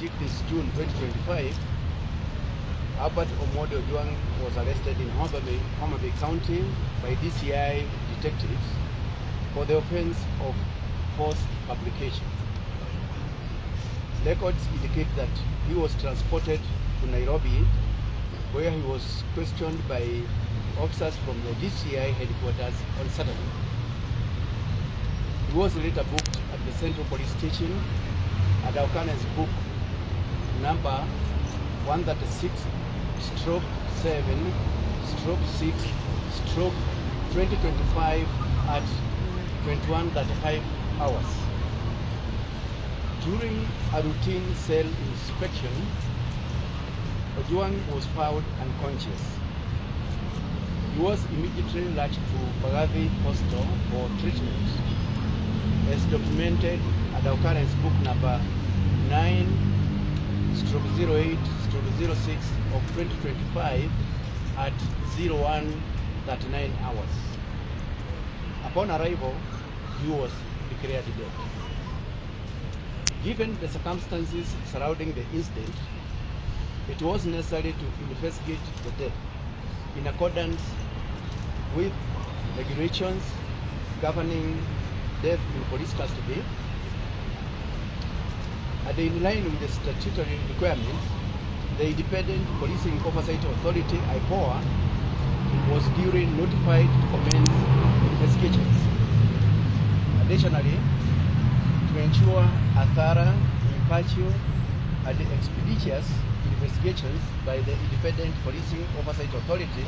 This June 2025, Albert Omondi Ojwang was arrested in Homa Bay County by DCI detectives for the offense of false publication. Records indicate that he was transported to Nairobi, where he was questioned by officers from the DCI headquarters on Saturday. He was later booked at the Central Police Station at the occurrence book number 136/7/6/2025 at 21:35 hours. During a routine cell inspection, Ojwang was found unconscious. He was immediately rushed to Mbagathi Hospital for treatment, as documented at the occurrence book number 9/08/06 of 2025 at 01:39 hours. Upon arrival, he was declared dead. Given the circumstances surrounding the incident, it was necessary to investigate the death in accordance with regulations governing death in police custody, and in line with the statutory requirements. The Independent Policing Oversight Authority, IPOA, was duly notified to commence investigations. Additionally, to ensure a thorough, impartial, and expeditious investigations by the Independent Policing Oversight Authority,